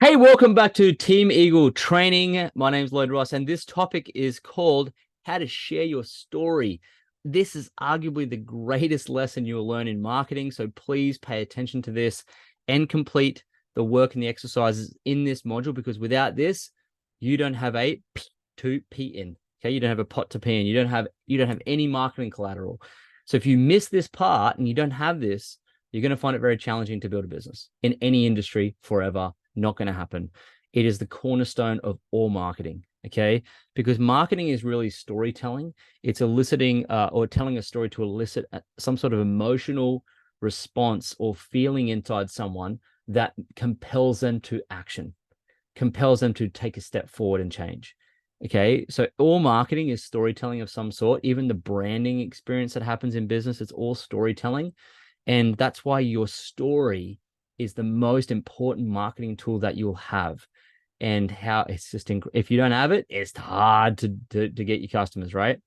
Hey, welcome back to Team Eagle Training. My name is Lloyd Ross, and this topic is called How to Share Your Story. This is arguably the greatest lesson you'll learn in marketing, so please pay attention to this and complete the work and the exercises in this module, because without this, you don't have a P to P in. Okay, you don't have a pot to pee in. You don't have any marketing collateral. So if you miss this part and you don't have this, you're going to find it very challenging to build a business in any industry forever. Not going to happen. It is the cornerstone of all marketing, okay? Because marketing is really storytelling. It's eliciting or telling a story to elicit some sort of emotional response or feeling inside someone that compels them to action, compels them to take a step forward and change. Okay, so all marketing is storytelling of some sort. Even the branding experience that happens in business, it's all storytelling. And that's why your story is the most important marketing tool that you'll have. And how it's just, if you don't have it, it's hard to get your customers, right?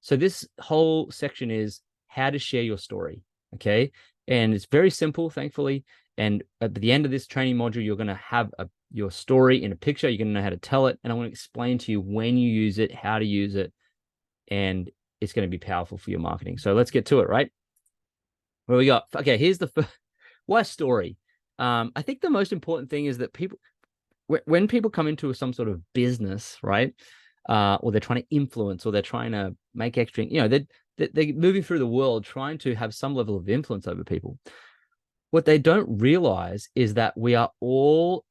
So this whole section is how to share your story. Okay. And it's very simple, thankfully. And at the end of this training module, you're going to have your story in a picture. You're going to know how to tell it. And I want to explain to you when you use it, how to use it. And it's going to be powerful for your marketing. So let's get to it, right? What we got? Okay, here's the first. Why story? I think the most important thing is that when people come into some sort of business, right, or they're trying to influence, or they're trying to make extra, they're moving through the world trying to have some level of influence over people. What they don't realize is that we are all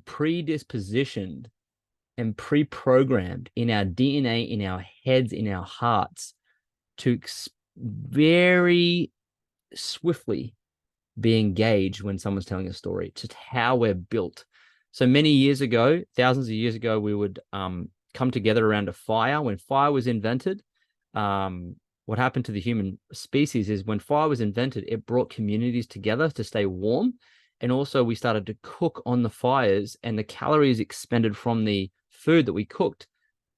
predispositioned and pre-programmed in our DNA, in our heads, in our hearts to very swiftly be engaged when someone's telling a story. It's just how we're built. So many years ago, thousands of years ago, we would come together around a fire. When fire was invented, what happened to the human species is when fire was invented, it brought communities together to stay warm. And also we started to cook on the fires, and the calories expended from the food that we cooked,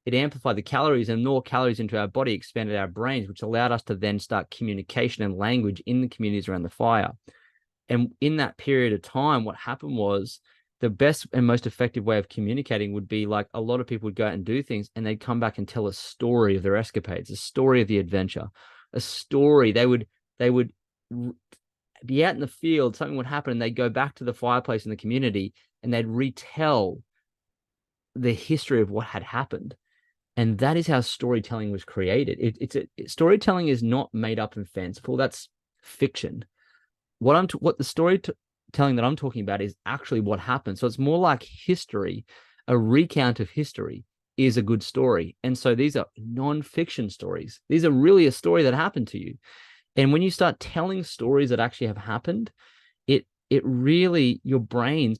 it amplified the calories, and more calories into our body expanded our brains, which allowed us to then start communication and language in the communities around the fire. And in that period of time, what happened was the best and most effective way of communicating would be like a lot of people would go out and do things, and they'd come back and tell a story of their escapades, a story of the adventure, a story. They would be out in the field, something would happen, and they'd go back to the fireplace in the community and they'd retell the history of what had happened. And that is how storytelling was created. Storytelling is not made up and fanciful. That's fiction. What the storytelling that I'm talking about is actually what happened. So it's more like history. A recount of history is a good story. And so these are non-fiction stories. These are really a story that happened to you. And when you start telling stories that actually have happened, it really,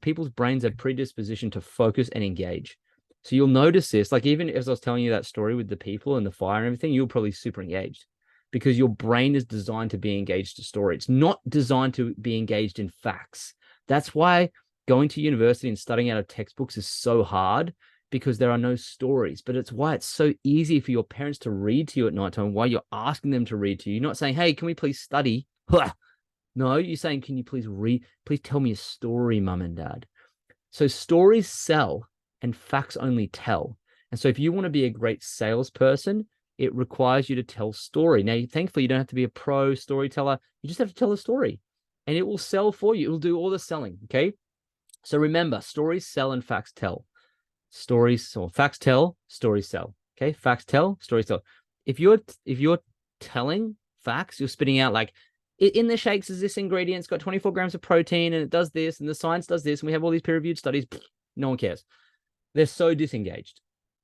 people's brains have predisposition to focus and engage. So you'll notice this, like even as I was telling you that story with the people and the fire and everything, you're probably super engaged because your brain is designed to be engaged to story. It's not designed to be engaged in facts. That's why going to university and studying out of textbooks is so hard, because there are no stories. But it's why it's so easy for your parents to read to you at nighttime, why you're asking them to read to you. You're not saying, hey, can we please study? No, you're saying, can you please read? Please tell me a story, mum and dad. So stories sell and facts only tell. And so if you want to be a great salesperson, it requires you to tell story. Now, thankfully, you don't have to be a pro storyteller. You just have to tell a story and it will sell for you. It will do all the selling. Okay. So remember, stories sell and facts tell. Stories or facts tell, stories sell. Okay. Facts tell, stories tell. If you're telling facts, you're spitting out like, in the shakes is this ingredient, it's got 24 grams of protein and it does this and the science does this and we have all these peer-reviewed studies. No one cares. They're so disengaged.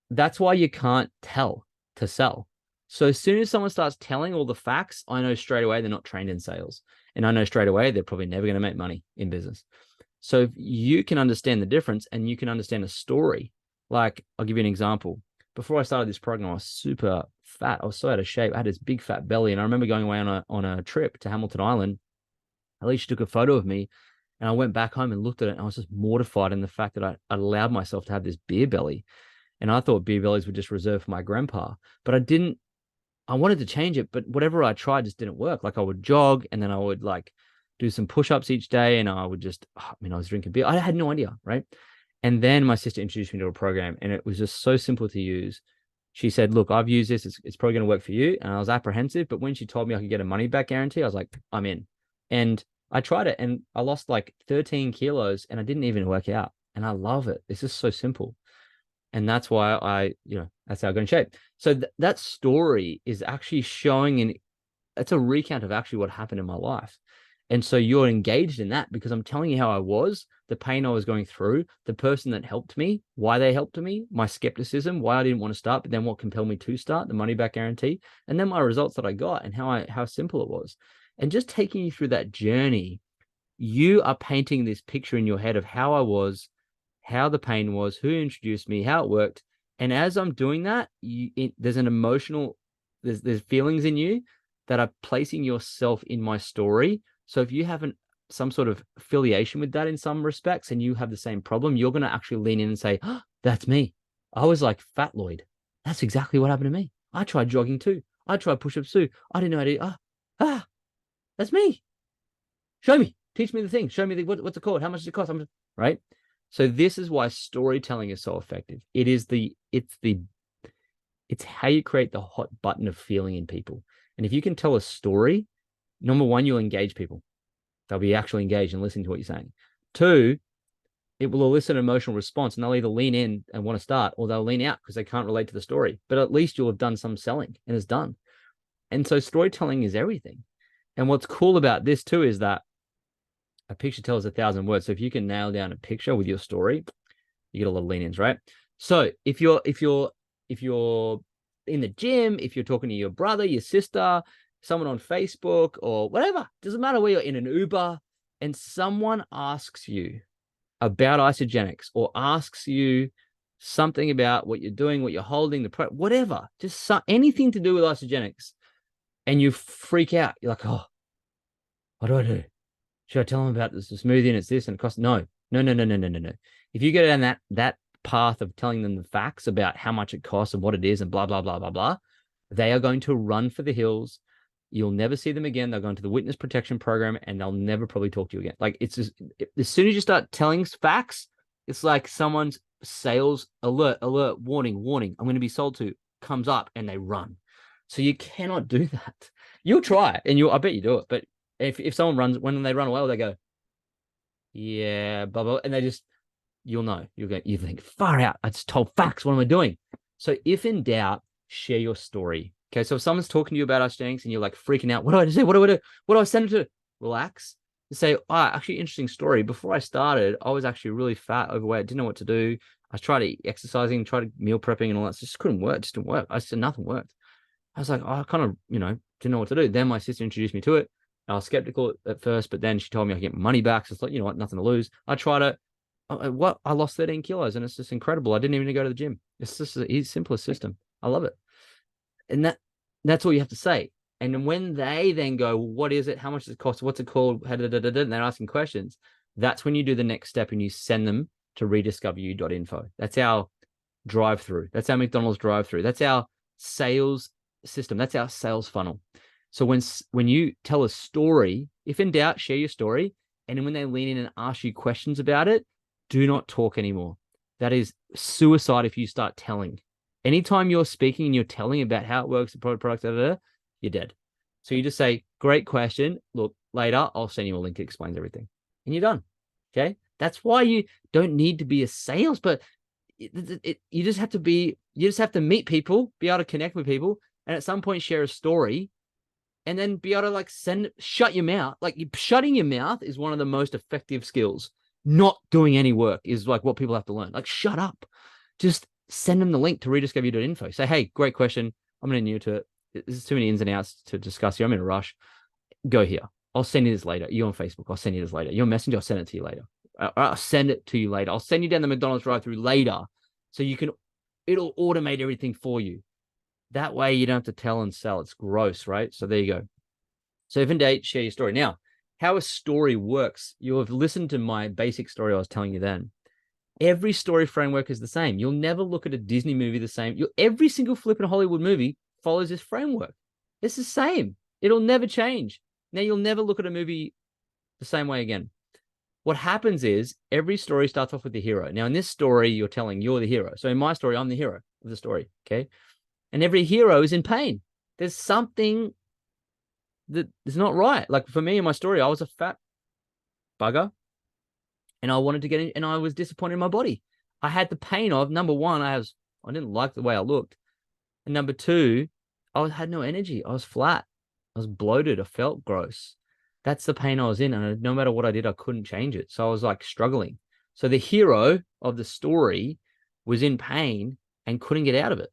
That's why you can't tell to sell. So as soon as someone starts telling all the facts, I know straight away they're not trained in sales. And I know straight away they're probably never going to make money in business. So if you can understand the difference and you can understand a story, like I'll give you an example. Before I started this program, I was super fat. I was so out of shape. I had this big fat belly. And I remember going away on a trip to Hamilton Island. Alicia took a photo of me and I went back home and looked at it. And I was just mortified in the fact that I allowed myself to have this beer belly. And I thought beer bellies were just reserved for my grandpa. But I wanted to change it. But whatever I tried just didn't work. Like I would jog and then I would like do some push-ups each day, and I would just, I was drinking beer. I had no idea, right? And then my sister introduced me to a program, and it was just so simple to use. She said, "Look, I've used this. It's probably going to work for you." And I was apprehensive, but when she told me I could get a money back guarantee, I was like, "I'm in." And I tried it, and I lost like 13 kilos, and I didn't even work out. And I love it. It's just so simple, and that's why that's how I got in shape. So that story is actually showing it's a recount of actually what happened in my life. And so you're engaged in that because I'm telling you how I was, the pain I was going through, the person that helped me, why they helped me, my skepticism, why I didn't want to start, but then what compelled me to start, the money back guarantee, and then my results that I got and how simple it was. And just taking you through that journey, you are painting this picture in your head of how I was, how the pain was, who introduced me, how it worked. And as I'm doing that, there's an emotional, there's feelings in you that are placing yourself in my story. So if you haven't some sort of affiliation with that in some respects and you have the same problem, you're going to actually lean in and say, oh, that's me. I was like Fat Lloyd. That's exactly what happened to me. I tried jogging too. I tried push-ups too. I didn't know how to, that's me. Show me, teach me the thing. Show me what's it called? How much does it cost? Right. So this is why storytelling is so effective. It's how you create the hot button of feeling in people. And if you can tell a story, number one, you'll engage people. They'll be actually engaged and listening to what you're saying. Two, it will elicit an emotional response, and they'll either lean in and want to start, or they'll lean out because they can't relate to the story. But at least you'll have done some selling, and it's done. And so storytelling is everything. And what's cool about this too is that a picture tells 1,000 words. So if you can nail down a picture with your story, you get a lot of lean-ins, right? So if you're in the gym, if you're talking to your brother, your sister, someone on Facebook or whatever, doesn't matter where you're in an Uber, and someone asks you about Isagenix or asks you something about what you're doing, what you're holding, the product, whatever, just anything to do with Isagenix, and you freak out. You're like, oh, what do I do? Should I tell them about this smoothie and it's this and it costs? No. If you go down that path of telling them the facts about how much it costs and what it is and blah, blah, blah, blah, blah, they are going to run for the hills. You'll never see them again. They'll go into the witness protection program and they'll never probably talk to you again. Like it's just, as soon as you start telling facts, it's like someone's sales alert, warning, I'm going to be sold to, comes up and they run. So you cannot do that. You'll try and I bet you do it. But if someone runs, when they run away, they go, yeah, blah, blah, and you'll know. You think, far out. I just told facts. What am I doing? So if in doubt, share your story. Okay, so if someone's talking to you about Isagenix and you're like freaking out, what do I say? What do I do? What do I send it to? Relax. Say, actually, interesting story. Before I started, I was actually really fat, overweight, didn't know what to do. I tried exercising, tried meal prepping and all that. It just couldn't work. It just didn't work. I said nothing worked. I was like, I kind of, didn't know what to do. Then my sister introduced me to it. I was skeptical at first, but then she told me I could get my money back. So it's like, you know what, nothing to lose. I tried it. I lost 13 kilos and it's just incredible. I didn't even go to the gym. It's just the simplest system. I love it. And that's all you have to say. And when they then go, well, what is it? How much does it cost? What's it called? And they're asking questions. That's when you do the next step and you send them to rediscoveryou.info. That's our drive-through. That's our McDonald's drive-through. That's our sales system. That's our sales funnel. So when you tell a story, if in doubt, share your story. And when they lean in and ask you questions about it, do not talk anymore. That is suicide if you start telling. Anytime you're speaking and you're telling about how it works, the product, you're dead. So you just say, great question. Look, later, I'll send you a link that explains everything. And you're done. Okay? That's why you don't need to be a sales, but you just have to meet people, be able to connect with people, and at some point share a story, and then be able to shut your mouth. Shutting your mouth is one of the most effective skills. Not doing any work is like what people have to learn. Like, shut up. Just send them the link to rediscoveryou.info. Say, hey, great question. I'm new to it. There's too many ins and outs to discuss here. I'm in a rush. Go here. I'll send you this later. You're on Facebook. I'll send you this later. You're on Messenger. I'll send it to you later. I'll send it to you later. I'll send you down the McDonald's drive-through later, so it'll automate everything for you. That way you don't have to tell and sell. It's gross, right? So there you go. So if in doubt, share your story. Now, how a story works, you'll have listened to my basic story I was telling you then. Every story framework is the same. You'll never look at a Disney movie the same. Every single flipping Hollywood movie follows this framework. It's the same. It'll never change. Now, you'll never look at a movie the same way again. What happens is every story starts off with the hero. Now, in this story, you're telling you're the hero. So in my story, I'm the hero of the story. Okay. And every hero is in pain. There's something that is not right. Like for me in my story, I was a fat bugger and I wanted to get in and I was disappointed in my body. I had the pain of number one, I didn't like the way I looked. And number two, I had no energy. I was flat. I was bloated. I felt gross. That's the pain I was in. And no matter what I did, I couldn't change it. So I was like struggling. So the hero of the story was in pain and couldn't get out of it.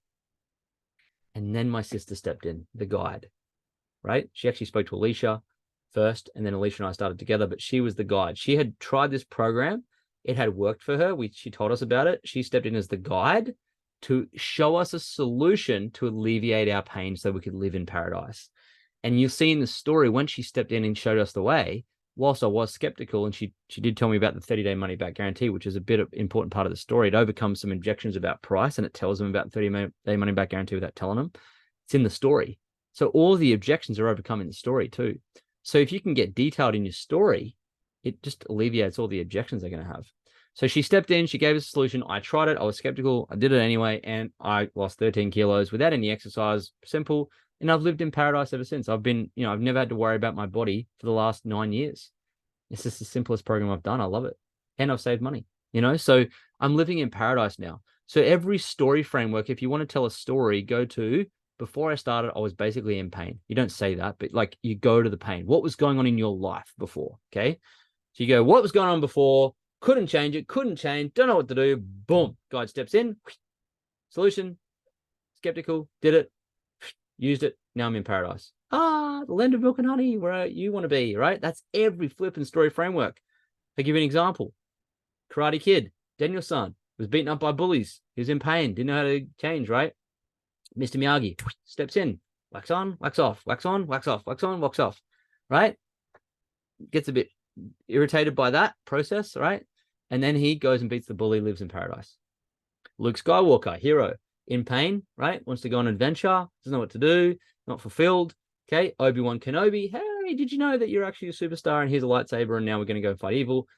And then my sister stepped in, the guide, right? She actually spoke to Alicia first, and then Alicia and I started together, but she was the guide. She had tried this program. It had worked for her. She told us about it. She stepped in as the guide to show us a solution to alleviate our pain so we could live in paradise. And you'll see in the story, when she stepped in and showed us the way, whilst I was skeptical, and she did tell me about the 30-day money-back guarantee, which is a bit of important part of the story. It overcomes some objections about price, and it tells them about 30-day money-back guarantee without telling them. It's in the story. So all the objections are overcome in the story too. So if you can get detailed in your story, it just alleviates all the objections they're going to have. So she stepped in, she gave us a solution. I tried it. I was skeptical. I did it anyway. And I lost 13 kilos without any exercise. Simple. And I've lived in paradise ever since. I've never had to worry about my body for the last 9 years. It's just the simplest program I've done. I love it. And I've saved money, so I'm living in paradise now. So every story framework, if you want to tell a story, go to, before I started, I was basically in pain. You don't say that, but like you go to the pain. What was going on in your life before? Okay. So you go, what was going on before? Couldn't change, don't know what to do. Boom. Guide steps in. Solution. Skeptical. Did it. Used it. Now I'm in paradise. The land of milk and honey, where you want to be, right? That's every flipping story framework. I'll give you an example. Karate Kid, Daniel-san, was beaten up by bullies. He was in pain. Didn't know how to change, right? Mr. Miyagi steps in. Wax on, wax off. Wax on, wax off. Wax on, wax off. Right? Gets a bit irritated by that process, right? And then he goes and beats the bully, lives in paradise. Luke Skywalker, hero, in pain, right? Wants to go on an adventure, doesn't know what to do, not fulfilled. Okay, Obi-Wan Kenobi, hey, did you know that you're actually a superstar and here's a lightsaber and now we're going to go fight evil?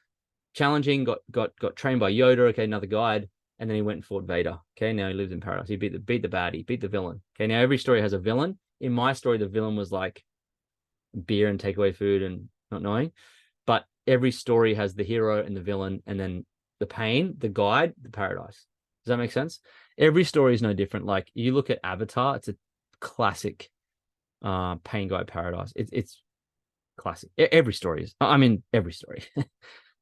Challenging, got trained by Yoda, okay, another guide, and then he went and fought Vader. Okay, now he lives in paradise. He beat the baddie, beat the villain. Okay, now every story has a villain. In my story, the villain was like beer and takeaway food and not knowing. But every story has the hero and the villain, and then the pain, the guide, the paradise. Does that make sense? Every story is no different. Like you look at Avatar, it's a classic pain, guide, paradise. It's classic. Every story is. I mean, every story.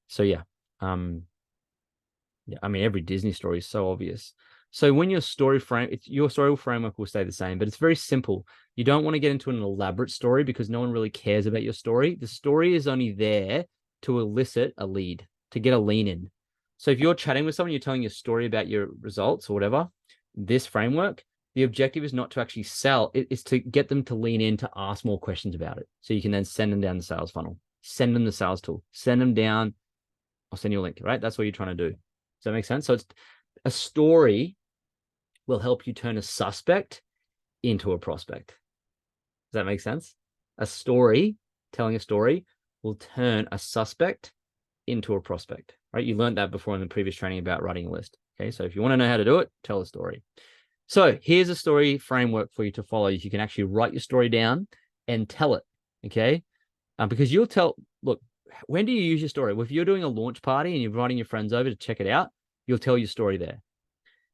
So yeah. Yeah, I mean, every Disney story is so obvious. So when your story framework will stay the same, but it's very simple. You don't want to get into an elaborate story because no one really cares about your story. The story is only there to elicit a lead, to get a lean in. So if you're chatting with someone, you're telling your story about your results or whatever, this framework, the objective is not to actually sell. It's to get them to lean in, to ask more questions about it. So you can then send them down the sales funnel, send them the sales tool, send them down. I'll send you a link, right? That's what you're trying to do. Does that make sense? So it's a story will help you turn a suspect into a prospect. Does that make sense? A story, telling a story, will turn a suspect into a prospect, right? You learned that before in the previous training about writing a list. Okay, so if you want to know how to do it, tell a story. So here's a story framework for you to follow. You can actually write your story down and tell it, okay? Because you'll tell, look, when do you use your story? Well, if you're doing a launch party and you're inviting your friends over to check it out, you'll tell your story there.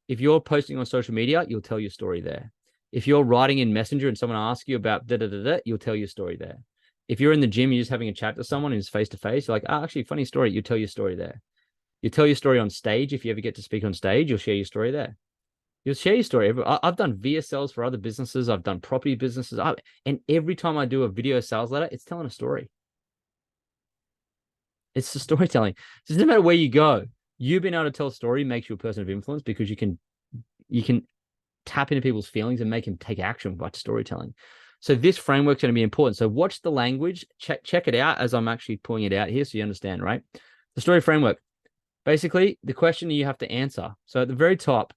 If you're posting on social media, you'll tell your story there. If you're writing in Messenger and someone asks you about da-da-da-da, you'll tell your story there. If you're in the gym, you're just having a chat with someone who's face-to-face, you're like, actually, funny story, you tell your story there. You tell your story on stage. If you ever get to speak on stage, you'll share your story there. You'll share your story. I've done VSLs for other businesses. I've done property businesses. And every time I do a video sales letter, it's telling a story. It's the storytelling. So it doesn't matter where you go. You being able to tell a story makes you a person of influence because you can tap into people's feelings and make them take action by storytelling. So this framework's going to be important. So watch the language, check it out as I'm actually pulling it out here so you understand, right? The story framework. Basically, the question you have to answer. So at the very top,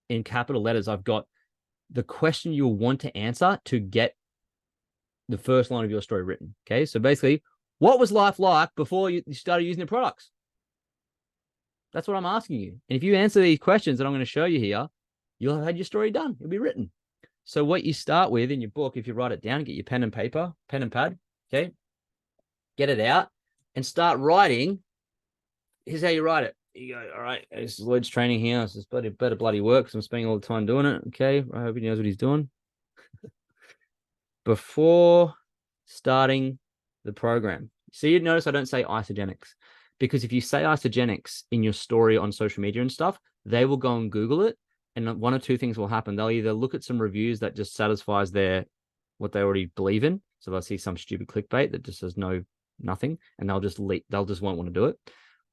in capital letters, I've got the question you'll want to answer to get the first line of your story written. Okay, so basically, What was life like before you started using the products? That's what I'm asking you. And if you answer these questions that I'm going to show you here, you'll have had your story done. It'll be written. So what you start with in your book, if you write it down, get your pen and paper, pen and pad, okay? Get it out and start writing. Here's how you write it. You go, all right, this is Lloyd's training here. This is better bloody work because I'm spending all the time doing it. Okay, I hope he knows what he's doing. Before starting the program. See, you notice I don't say Isagenix, because if you say Isagenix in your story on social media and stuff, they will go and Google it, and one or two things will happen. They'll either look at some reviews that just satisfies what they already believe in, so they'll see some stupid clickbait that just says nothing, and they'll just won't want to do it,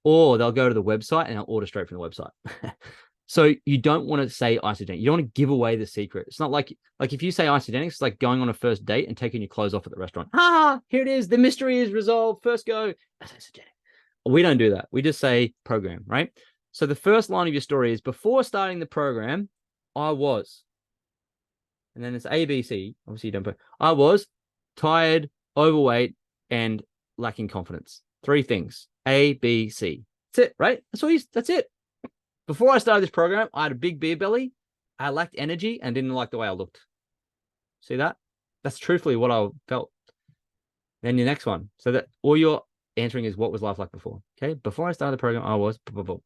or they'll go to the website and they'll order straight from the website. So you don't want to say Isagenix. You don't want to give away the secret. It's not like if you say Isagenix, it's like going on a first date and taking your clothes off at the restaurant. Here it is. The mystery is resolved. First go. That's Isagenix. We don't do that. We just say program, right? So the first line of your story is, before starting the program, I was. And then it's A, B, C. Obviously, you don't put. I was tired, overweight, and lacking confidence. 3 things. A, B, C. That's it, right? That's it. Before I started this program, I had a big beer belly, I lacked energy, and didn't like the way I looked. See that? That's truthfully what I felt. Then your next one. So that all you're answering is, what was life like before? Okay. Before I started the program, I was. The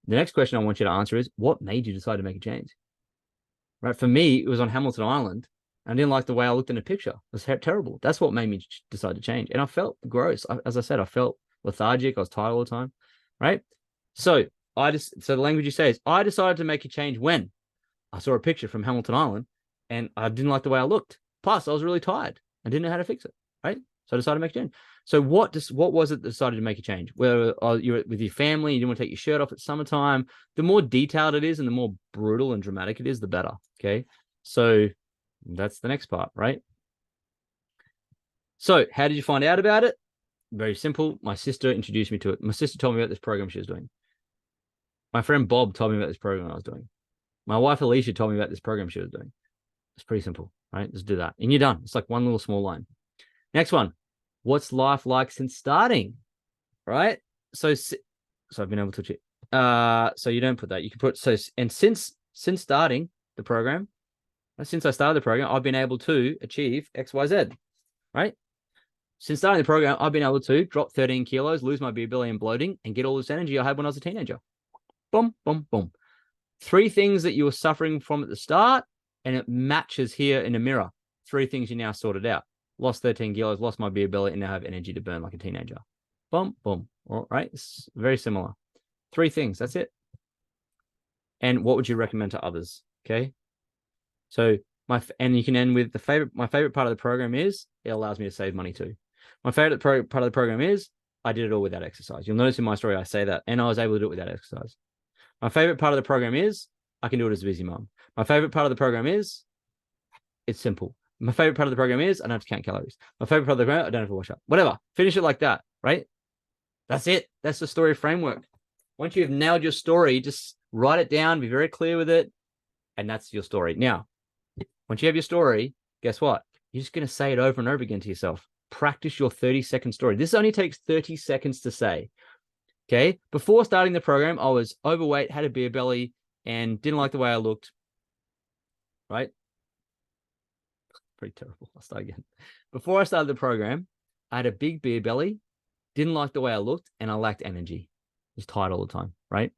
next question I want you to answer is, what made you decide to make a change? Right. For me, it was on Hamilton Island. I didn't like the way I looked in a picture. It was terrible. That's what made me decide to change. And I felt gross. As I said, I felt lethargic. I was tired all the time. Right. So the language you say is, I decided to make a change when I saw a picture from Hamilton Island and I didn't like the way I looked. Plus, I was really tired. I didn't know how to fix it. Right. So I decided to make a change. So what was it that decided to make a change? Whether you're with your family, you didn't want to take your shirt off at summertime. The more detailed it is and the more brutal and dramatic it is, the better. Okay. So that's the next part, right? So how did you find out about it? Very simple. My sister introduced me to it. My sister told me about this program she was doing. My friend Bob told me about this program I was doing. My wife Alicia told me about this program she was doing. It's pretty simple, right? Just do that and you're done. It's like one little small line. Next one. What's life like since starting? Right? So I've been able to check. So you don't put that. You can put since starting the program, since I started the program, I've been able to achieve XYZ, right? Since starting the program, I've been able to drop 13 kilos, lose my beer belly and bloating, and get all this energy I had when I was a teenager. Boom, boom, boom. 3 things that you were suffering from at the start, and it matches here in the mirror. 3 things you now sorted out. Lost 13 kilos, lost my beer belly, and now have energy to burn like a teenager. Boom, boom. All right. It's very similar. 3 things. That's it. And what would you recommend to others? Okay. So and you can end with my favorite part of the program is, it allows me to save money too. My favorite part of the program is, I did it all without exercise. You'll notice in my story, I say that, and I was able to do it without exercise. My favorite part of the program is, I can do it as a busy mom. My favorite part of the program is, it's simple. My favorite part of the program is, I don't have to count calories. My favorite part of the program, I don't have to wash up. Whatever. Finish it like that, right? That's it. That's the story framework. Once you've nailed your story, just write it down, be very clear with it, and that's your story. Now, once you have your story, guess what? You're just going to say it over and over again to yourself. Practice your 30-second story. This only takes 30 seconds to say. Okay. Before starting the program, I was overweight, had a beer belly, and didn't like the way I looked. Right? Pretty terrible. I'll start again. Before I started the program, I had a big beer belly, didn't like the way I looked, and I lacked energy. I was tired all the time. Right?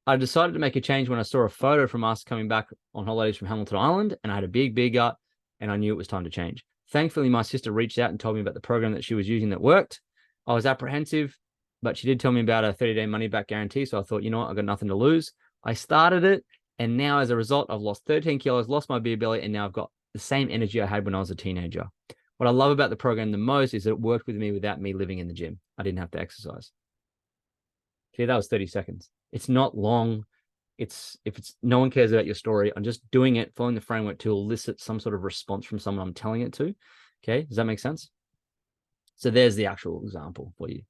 I decided to make a change when I saw a photo from us coming back on holidays from Hamilton Island, and I had a big gut, and I knew it was time to change. Thankfully, my sister reached out and told me about the program that she was using that worked. I was apprehensive, but she did tell me about a 30-day money-back guarantee, so I thought, you know what, I've got nothing to lose. I started it, and now as a result, I've lost 13 kilos, lost my beer belly, and now I've got the same energy I had when I was a teenager. What I love about the program the most is that it worked with me without me living in the gym. I didn't have to exercise. Okay, that was 30 seconds. It's not long. No one cares about your story. I'm just doing it, following the framework to elicit some sort of response from someone I'm telling it to. Okay, does that make sense? So there's the actual example for you.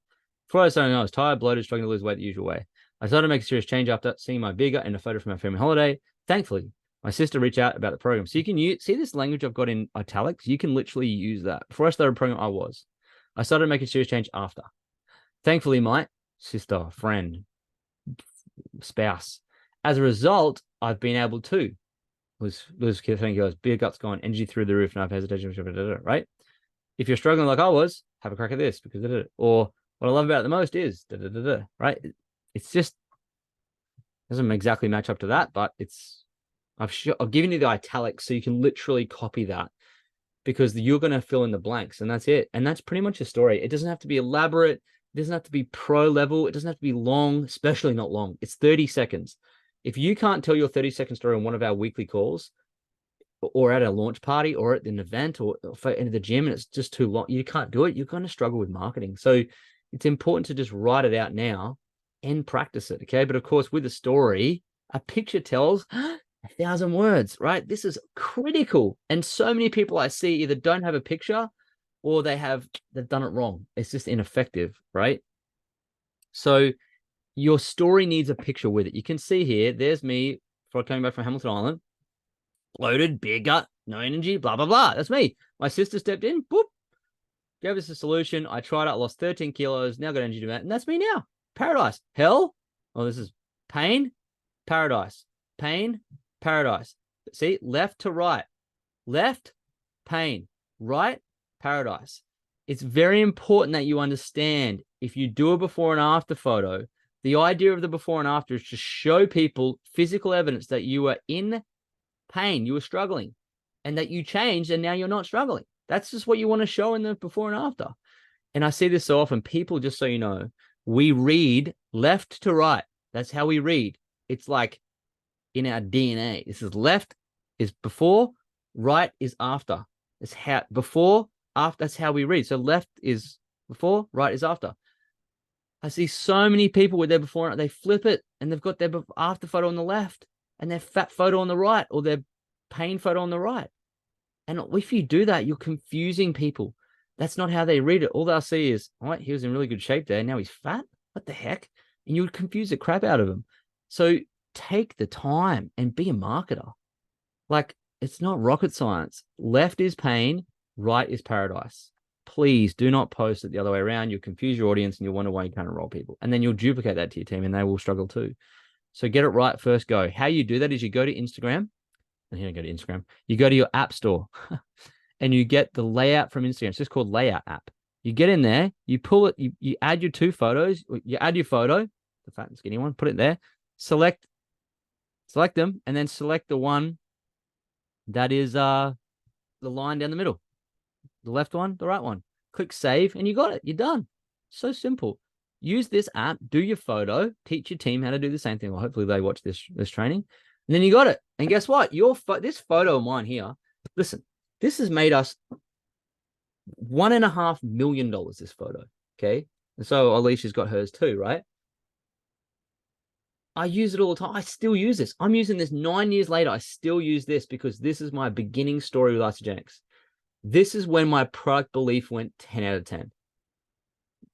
Before I started, I was tired, bloated, struggling to lose weight the usual way. I started to make a serious change after seeing my beer gut in a photo from my family holiday. Thankfully, my sister reached out about the program. So you can see this language I've got in italics. You can literally use that. Before I started the program, I was. I started making serious change after. Thankfully, my sister, friend, spouse, as a result, I've been able to lose kilos, beer guts gone, energy through the roof, no hesitation, right? If you're struggling like I was, have a crack at this because or what I love about it the most is right? It's just doesn't exactly match up to that, but I've given you the italics so you can literally copy that because you're going to fill in the blanks and that's it. And that's pretty much a story. It doesn't have to be elaborate. It doesn't have to be pro level. It doesn't have to be long, especially not long. It's 30 seconds. If you can't tell your 30-second story on one of our weekly calls or at a launch party or at an event or into the gym and it's just too long, you can't do it. You're going to struggle with marketing. So it's important to just write it out now and practice it. Okay. But of course, with a story, a picture tells 1,000 words, right? This is critical. And so many people I see either don't have a picture or they've done it wrong. It's just ineffective, right? So your story needs a picture with it. You can see here, there's me for coming back from Hamilton Island, bloated, beer gut, no energy, blah, blah, blah. That's me. My sister stepped in, boop, gave us a solution. I tried it, lost 13 kilos, now got energy to that. And that's me now. Paradise. Hell. Oh, this is pain, paradise, pain, paradise. See, left to right, left, pain, right, paradise. It's very important that you understand if you do a before and after photo, the idea of the before and after is to show people physical evidence that you were in pain, you were struggling, and that you changed and now you're not struggling. That's just what you want to show in the before and after. And I see this so often. People, just so you know, we read left to right. That's how we read. It's like in our DNA. This is left is before, right is after. It's how before, after. That's how we read. So left is before, right is after. I see so many people with their before and they flip it and they've got their after photo on the left and their fat photo on the right or their pain photo on the right. And if you do that, you're confusing people. That's not how they read it. All they'll see is, all right, he was in really good shape there. Now he's fat. What the heck? And you would confuse the crap out of them. So take the time and be a marketer. Like, it's not rocket science. Left is pain, right is paradise. Please do not post it the other way around. You'll confuse your audience and you'll wonder why you can't enroll people. And then you'll duplicate that to your team and they will struggle too. So get it right first go. How you do that is you go to Instagram. And here I go to Instagram. You go to your app store and you get the layout from Instagram. It's just called Layout app. You get in there, you pull it, you add your two photos, you add your photo, the fat and skinny one, put it there, select them, and then select the one that is the line down the middle. The left one, the right one. Click save, and you got it. You're done. So simple. Use this app, do your photo, teach your team how to do the same thing. Well, hopefully they watch this training. And then you got it. And guess what? This photo of mine here, listen, this has made us $1.5 million, this photo. Okay. And so Alicia's got hers too, right? I use it all the time. I still use this. I'm using this 9 years later. I still use this because this is my beginning story with Isagenix. This is when my product belief went 10 out of 10.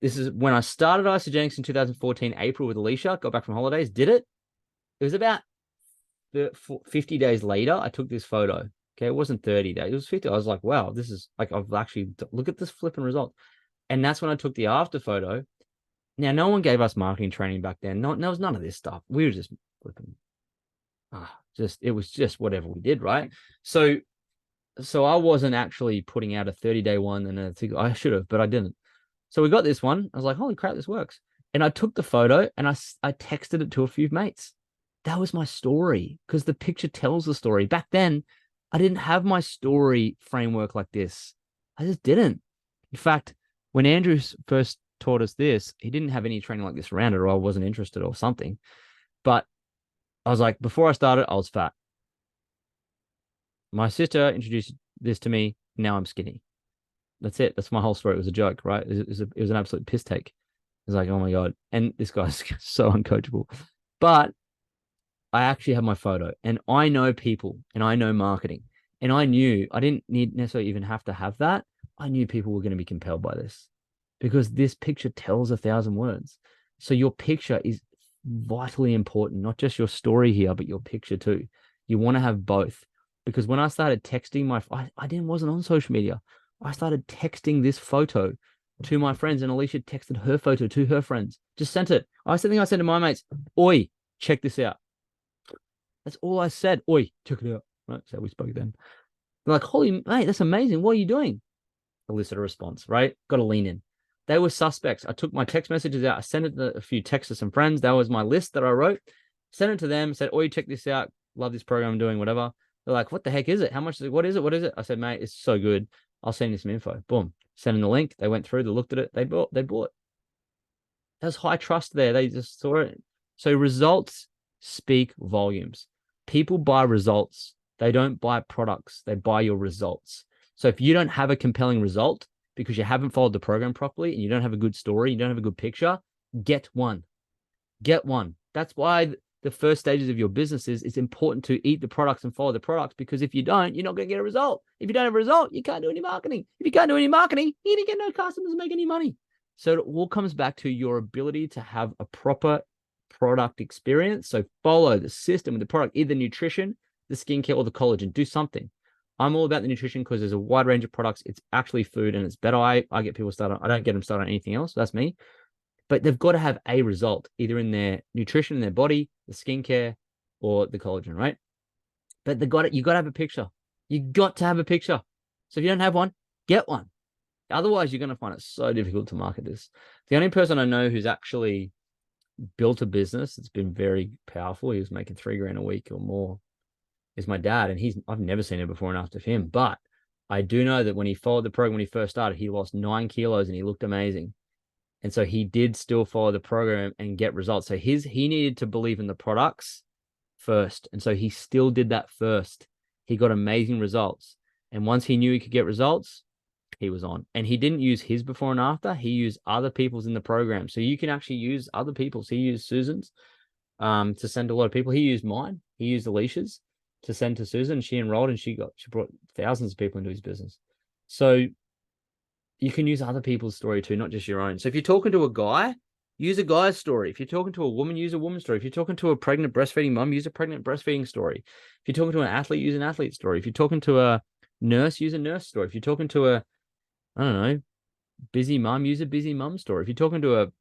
This is when I started Isagenix in 2014, April with Alicia, got back from holidays, did it. It was about 50 days later, I took this photo. Okay, it wasn't 30 days. It was 50. I was like, wow, this is like, I've actually, look at this flipping result. And that's when I took the after photo. Now, no one gave us marketing training back then. No, there was none of this stuff. We were just flipping. It was just whatever we did, right? So I wasn't actually putting out a 30-day one, and I should have, but I didn't. So we got this one. I was like, holy crap, this works. And I took the photo and I texted it to a few mates. That was my story because the picture tells the story. Back then, I didn't have my story framework like this. I just didn't. In fact, when Andrew first taught us this, he didn't have any training like this around it, or I wasn't interested or something. But I was like, before I started, I was fat. My sister introduced this to me. Now I'm skinny. That's it. That's my whole story. It was a joke, right? It was an absolute piss take. It was like, oh my God. And this guy's so uncoachable. But I actually have my photo and I know people and I know marketing. And I knew I didn't necessarily even have to have that. I knew people were going to be compelled by this because this picture tells 1,000 words. So your picture is vitally important, not just your story here, but your picture too. You want to have both because when I started texting wasn't on social media. I started texting this photo to my friends, and Alicia texted her photo to her friends. Just sent it. I said, I said to my mates, "Oi, check this out." That's all I said. "Oi, check it out." Right? So we spoke then. They're like, "Holy mate, that's amazing. What are you doing?" Elicit a response, right? Got to lean in. They were suspects. I took my text messages out. I sent it to a few texts to some friends. That was my list that I wrote. Sent it to them. Said, "Oi, check this out. Love this program I'm doing, whatever." They're like, "What the heck is it? How much is it? What is it? What is it?" I said, "Mate, it's so good. I'll send you some info." Boom. Send them the link. They went through, they looked at it, they bought. There's high trust there. They just saw it. So results speak volumes. People buy results. They don't buy products. They buy your results. So if you don't have a compelling result because you haven't followed the program properly and you don't have a good story, you don't have a good picture, get one. Get one. That's why the first stages of your business is it's important to eat the products and follow the products, because if you don't, you're not going to get a result. If you don't have a result, you can't do any marketing. If you can't do any marketing, you're going to get no customers and make any money. So it all comes back to your ability to have a proper product experience. So follow the system with the product, either nutrition, the skincare, or the collagen. Do something. I'm all about the nutrition because there's a wide range of products. It's actually food and it's better. I get people started. I don't get them started on anything else. That's me. But they've got to have a result, either in their nutrition, in their body, the skincare, or the collagen, right? But you got to have a picture. You got to have a picture. So if you don't have one, get one. Otherwise, you're going to find it so difficult to market this. The only person I know who's actually built a business that's been very powerful, he was making $3,000 a week or more, is my dad. And I've never seen it before and after him. But I do know that when he followed the program when he first started, he lost 9 kilos and he looked amazing. And so he did still follow the program and get results. So he needed to believe in the products first. And so he still did that first. He got amazing results. And once he knew he could get results, he was on. And he didn't use his before and after. He used other people's in the program. So you can actually use other people's. He used Susan's to send a lot of people. He used mine. He used Alicia's to send to Susan. She enrolled and she brought thousands of people into his business. So you can use other people's story too, not just your own. So if you're talking to a guy, use a guy's story. If you're talking to a woman, use a woman's story. If you're talking to a pregnant breastfeeding mom, use a pregnant breastfeeding story. If you're talking to an athlete, use an athlete story. If you're talking to a nurse, use a nurse story. If you're talking to a, I don't know, busy mom, use a busy mom story. If you're talking to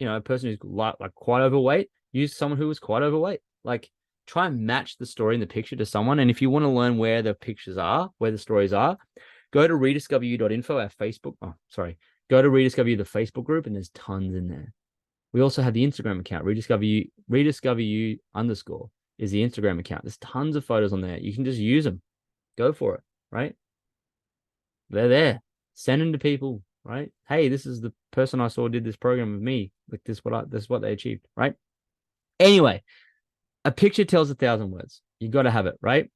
a person who's like quite overweight, use someone who was quite overweight. Like, try and match the story and the picture to someone. And if you want to learn where the pictures are, where the stories are, go to rediscoveryou.info, our Facebook. Go to Rediscover You, the Facebook group, and there's tons in there. We also have the Instagram account, rediscoveryou _ is the Instagram account. There's tons of photos on there. You can just use them. Go for it, right? They're there. Send them to people, right? Hey, this is the person I saw did this program with me. Like this is what they achieved, right? Anyway, a picture tells 1,000 words. You got to have it, right?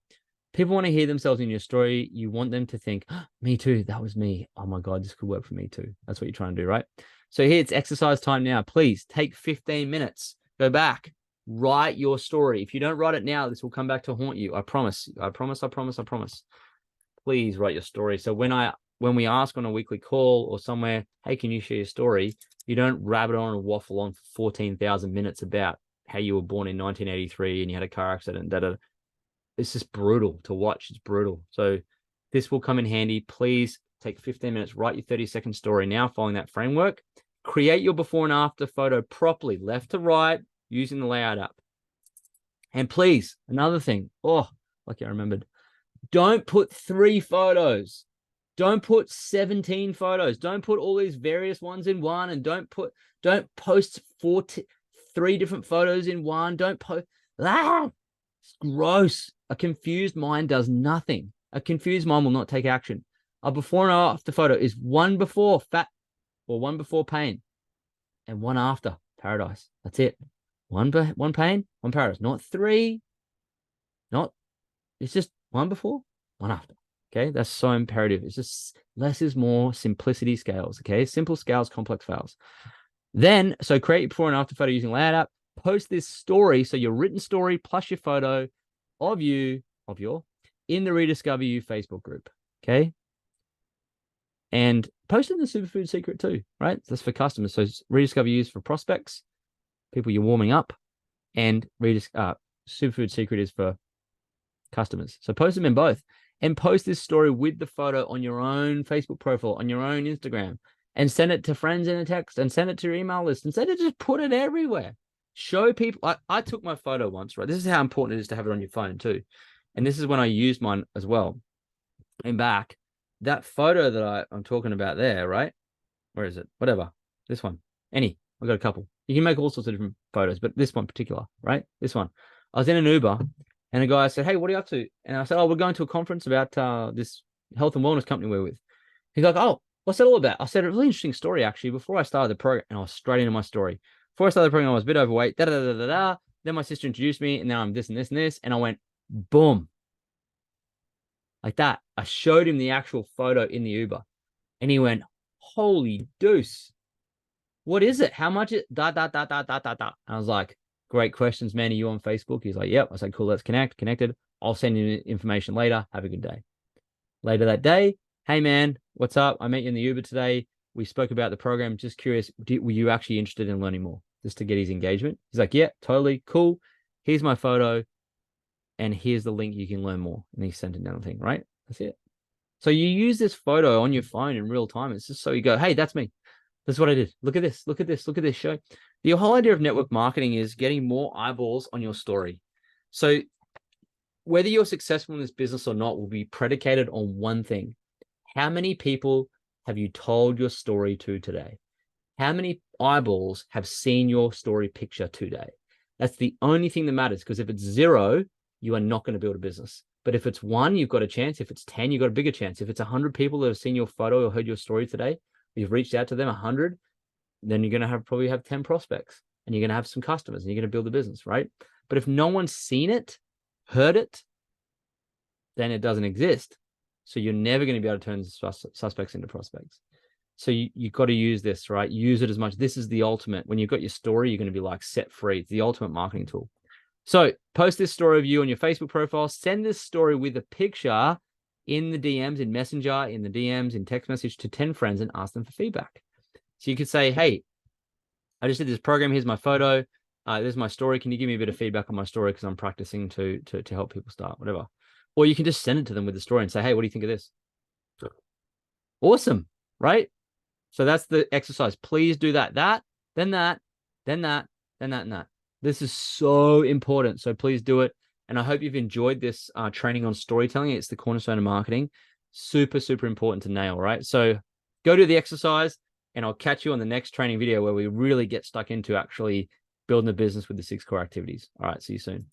People want to hear themselves in your story. You want them to think, oh, me too. That was me. Oh my God, this could work for me too. That's what you're trying to do, right? So here it's exercise time now. Please take 15 minutes. Go back. Write your story. If you don't write it now, this will come back to haunt you. I promise. I promise. I promise. I promise. Please write your story. So when we ask on a weekly call or somewhere, hey, can you share your story? You don't rabbit on and waffle on for 14,000 minutes about how you were born in 1983 and you had a car accident. It's just brutal to watch. It's brutal. So this will come in handy. Please take 15 minutes, write your 30-second story now following that framework. Create your before and after photo properly, left to right, using the layout app. And please, another thing. Oh, like I remembered. Don't put 3 photos. Don't put 17 photos. Don't put all these various ones in one, and don't post 3 different photos in one. Don't post. It's gross. A confused mind does nothing. A confused mind will not take action. A before and after photo is one before fat or one before pain and one after paradise. That's it. One pain, one paradise. Not 3. It's just one before, one after. Okay. That's so imperative. It's just less is more. Simplicity scales. Okay. Simple scales, complex fails. Then, so create your before and after photo using layout app. Post this story. So your written story plus your photo of you, in the Rediscover You Facebook group. Okay. And post in the Superfood Secret too, right? That's for customers. So Rediscover You is for prospects, people you're warming up, and Superfood Secret is for customers. So post them in both and post this story with the photo on your own Facebook profile, on your own Instagram. and send it to friends in a text and send it to your email list and just put it everywhere. Show people. I took my photo once, right? This is how important it is to have it on your phone too. And this is when I used mine as well. And back, that photo that I'm talking about there, right? Where is it? Whatever. This one. I've got a couple. You can make all sorts of different photos, but this one particular, right? This one. I was in an Uber and a guy said, "Hey, what are you up to?" And I said, "Oh, we're going to a conference about this health and wellness company we're with." He's like, "Oh, what's that all about?" I said, "A really interesting story, actually. Before I started the program," and I was straight into my story. Before I started the program, I was a bit overweight. Da da da da da. Then my sister introduced me, and now I'm this and this and this. And I went, boom, like that. I showed him the actual photo in the Uber, and he went, "Holy deuce. What is it? How much it? Da da da da da da da." And I was like, "Great questions, man. Are you on Facebook?" He's like, "Yep." I said, "Cool, let's connect." Connected. I'll send you information later. Have a good day. Later that day, "Hey man, what's up? I met you in the Uber today. We spoke about the program. Just curious, were you actually interested in learning more?" Just to get his engagement. He's like, "Yeah, totally cool. Here's my photo, and here's the link. You can learn more." And he sent another thing, right? That's it. So you use this photo on your phone in real time. It's just so you go, "Hey, that's me. This is what I did. Look at this. Look at this. Look at this show." The whole idea of network marketing is getting more eyeballs on your story. So whether you're successful in this business or not will be predicated on one thing. How many people have you told your story to today? How many eyeballs have seen your story picture today? That's the only thing that matters, because if it's 0, you are not going to build a business. But if it's 1, you've got a chance. If it's 10, you've got a bigger chance. If it's 100 people that have seen your photo or heard your story today, you've reached out to them 100, then you're going to probably have 10 prospects, and you're going to have some customers, and you're going to build a business, right? But if no one's seen it, heard it, then it doesn't exist. So you're never going to be able to turn suspects into prospects. So you've got to use this, right? Use it as much. This is the ultimate. When you've got your story, you're going to be like set free. It's the ultimate marketing tool. So post this story of you on your Facebook profile. Send this story with a picture in the DMs, in Messenger, in the DMs, in text message to 10 friends and ask them for feedback. So you could say, "Hey, I just did this program. Here's my photo. There's my story. Can you give me a bit of feedback on my story? Because I'm practicing to help people start," whatever. Or you can just send it to them with the story and say, "Hey, what do you think of this?" Awesome, right? So that's the exercise. Please do that. Then that, then that, then that, and that. This is so important. So please do it. And I hope you've enjoyed this training on storytelling. It's the cornerstone of marketing. Super, super important to nail, right? So go do the exercise, and I'll catch you on the next training video where we really get stuck into actually building a business with the 6 core activities. All right, see you soon.